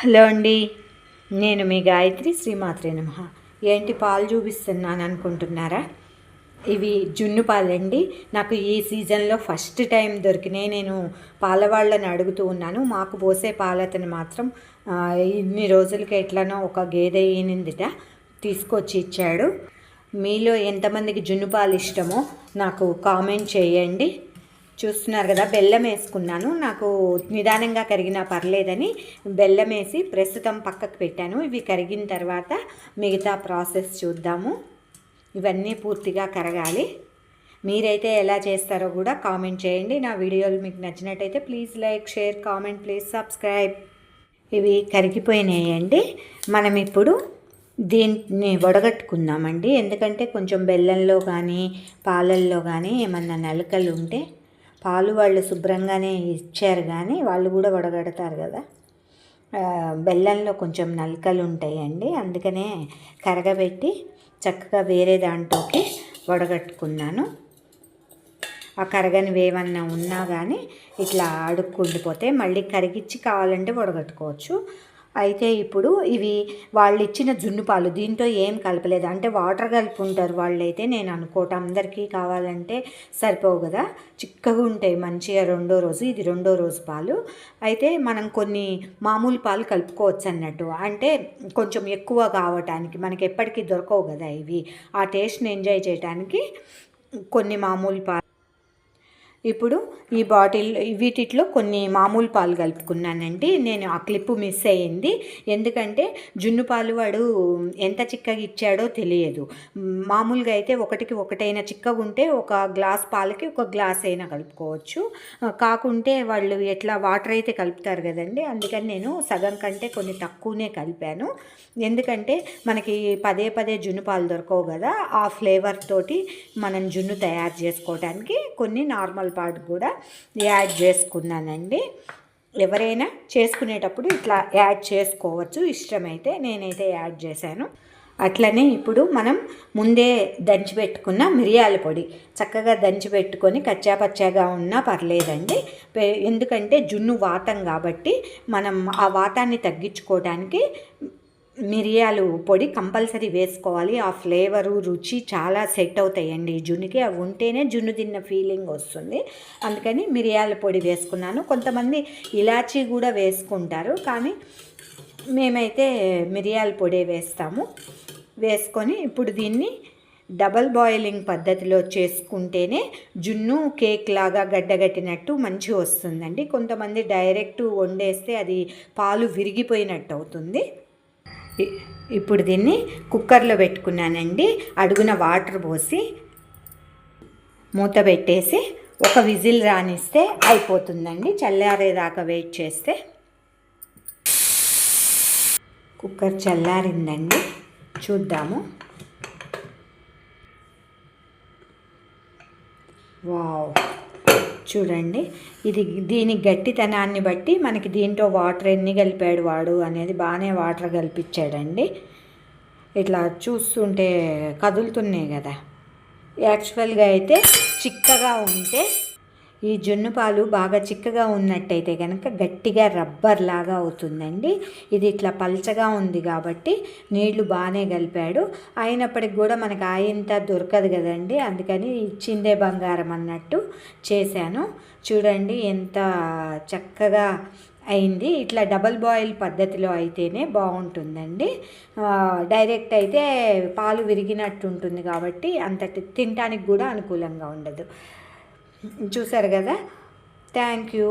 Hello అండి, నేను మీ గాయత్రి. శ్రీమాత్రే నమః. ఏంటి పాలు చూపిస్తున్నాను అనుకుంటున్నారా? ఇవి జున్ను పాలండి. నాకు ఈ సీజన్లో ఫస్ట్ టైం దొరికినాయి. నేను పాల వాళ్ళని అడుగుతూ ఉన్నాను. మాకు పోసే పాలతను మాత్రం ఇన్ని రోజులకి ఎట్లనో ఒక గేదె ఈనిందిట తీసుకొచ్చి ఇచ్చాడు. మీలో ఎంతమందికి జున్ను పాలు ఇష్టమో నాకు కామెంట్ చేయండి. చూస్తున్నారు కదా, బెల్లం వేసుకున్నాను. నాకు నిదానంగా కరిగినా పర్లేదని బెల్లం వేసి ప్రస్తుతం పక్కకు పెట్టాను. ఇవి కరిగిన తర్వాత మిగతా ప్రాసెస్ చూద్దాము. ఇవన్నీ పూర్తిగా కరగాలి. మీరైతే ఎలా చేస్తారో కూడా కామెంట్ చేయండి. నా వీడియోలు మీకు నచ్చినట్టయితే please like, share, comment, please subscribe. ఇవి కరిగిపోయినాయండి. మనం ఇప్పుడు దీన్ని వడగట్టుకుందామండి. ఎందుకంటే కొంచెం బెల్లంలో కానీ పాలల్లో కానీ ఏమన్నా నలకలు ఉంటే పాలు వాళ్ళు శుభ్రంగానే ఇచ్చారు, కానీ వాళ్ళు కూడా వడగడతారు కదా. బెల్లంలో కొంచెం నలకలు ఉంటాయండి. అందుకనే కరగబెట్టి చక్కగా వేరే దాంట్లోకి వడగట్టుకున్నాను. ఆ కరగనివి ఏమన్నా ఉన్నా కానీ ఇట్లా అడుక్కుండిపోతే మళ్ళీ కరిగిచ్చి కావాలంటే వడగట్టుకోవచ్చు. అయితే ఇప్పుడు ఇవి వాళ్ళు ఇచ్చిన జున్ను పాలు, దీంట్లో ఏం కలపలేదు. అంటే వాటర్ కలుపుకుంటారు వాళ్ళైతే, నేను అనుకోవటం. అందరికీ కావాలంటే సరిపోవు కదా, చిక్కగా ఉంటాయి మంచిగా. రెండో రోజు, ఇది రెండో రోజు పాలు. అయితే మనం కొన్ని మామూలు పాలు కలుపుకోవచ్చు అన్నట్టు. అంటే కొంచెం ఎక్కువ కావటానికి, మనకి ఎప్పటికీ దొరకవు కదా ఇవి. ఆ టేస్ట్ని ఎంజాయ్ చేయడానికి కొన్ని మామూలు పాలు. ఇప్పుడు ఈ బాటిల్ వీటిలో కొన్ని మామూలు పాలు కలుపుకున్నానండి. నేను ఆ క్లిప్పు మిస్ అయ్యింది. ఎందుకంటే జున్ను పాలు వాడు ఎంత చిక్కగా ఇచ్చాడో తెలియదు. మామూలుగా అయితే ఒకటికి ఒకటైనా చిక్కగా ఉంటే ఒక గ్లాస్ పాలకి ఒక గ్లాస్ అయినా కలుపుకోవచ్చు. కాకుంటే వాళ్ళు ఎట్లా వాటర్ అయితే కలుపుతారు కదండి. అందుకని నేను సగం కంటే కొన్ని తక్కువనే కలిపాను. ఎందుకంటే మనకి పదే పదే జున్ను పాలు దొరకవు కదా, ఆ ఫ్లేవర్ తోటి మనం జున్ను తయారు చేసుకోవడానికి కొన్ని నార్మల్ పాలు కూడా యాడ్ చేసుకున్నానండి. ఎవరైనా చేసుకునేటప్పుడు ఇట్లా యాడ్ చేసుకోవచ్చు ఇష్టమైతే. నేనైతే యాడ్ చేశాను. అట్లనే ఇప్పుడు మనం ముందే దంచిపెట్టుకున్న మిరియాల పొడి చక్కగా దంచిపెట్టుకొని కచ్చాపచ్చాగా ఉన్నా పర్లేదండి. ఎందుకంటే జున్ను వాతం కాబట్టి మనం ఆ వాతాన్ని తగ్గించుకోవడానికి మిరియాలు పొడి కంపల్సరీ వేసుకోవాలి. ఆ ఫ్లేవరు, రుచి చాలా సెట్ అవుతాయండి జున్నుకి. అవి ఉంటేనే జున్ను తిన్న ఫీలింగ్ వస్తుంది. అందుకని మిరియాల పొడి వేసుకున్నాను. కొంతమంది ఇలాచీ కూడా వేసుకుంటారు, కానీ మేమైతే మిరియాల పొడి వేస్తాము. వేసుకొని ఇప్పుడు దీన్ని డబల్ బాయిలింగ్ పద్ధతిలో చేసుకుంటేనే జున్ను కేక్ లాగా గడ్డగట్టినట్టు మంచిగా వస్తుందండి. కొంతమంది డైరెక్ట్ వండేస్తే అది పాలు విరిగిపోయినట్టు అవుతుంది. ఇప్పుడు దీన్ని కుక్కర్లో పెట్టుకున్నానండి. అడుగున వాటర్ పోసి మూత పెట్టేసి ఒక విజిల్ రానిస్తే అయిపోతుందండి. చల్లారేదాకా వెయిట్ చేస్తే. కుక్కర్ చల్లారిందండి, చూద్దాము. వావ్, చూడండి. ఇది దీని గట్టితనాన్ని బట్టి మనకి దీంట్లో వాటర్ ఎన్ని కలిపాడు వాడు అనేది, బాగానే వాటర్ కలిపించాడండి. ఇట్లా చూస్తుంటే కదులుతున్నాయి కదా. యాక్చువల్గా అయితే చిక్కగా ఉంటే, ఈ జున్ను పాలు బాగా చిక్కగా ఉన్నట్టయితే కనుక గట్టిగా రబ్బర్ లాగా అవుతుందండి. ఇది ఇట్లా పల్చగా ఉంది కాబట్టి నీళ్లు బాగానే కలిపాడు. అయినప్పటికి కూడా మనకు ఆయంత దొరకదు కదండి. అందుకని ఇచ్చిందే బంగారం అన్నట్టు చేశాను. చూడండి ఎంత చక్కగా అయింది. ఇట్లా డబల్ బాయిల్ పద్ధతిలో అయితేనే బాగుంటుందండి. డైరెక్ట్ అయితే పాలు విరిగినట్టు ఉంటుంది కాబట్టి అంత తినడానికి కూడా అనుకూలంగా ఉండదు. చూసారు కదా. Thank you.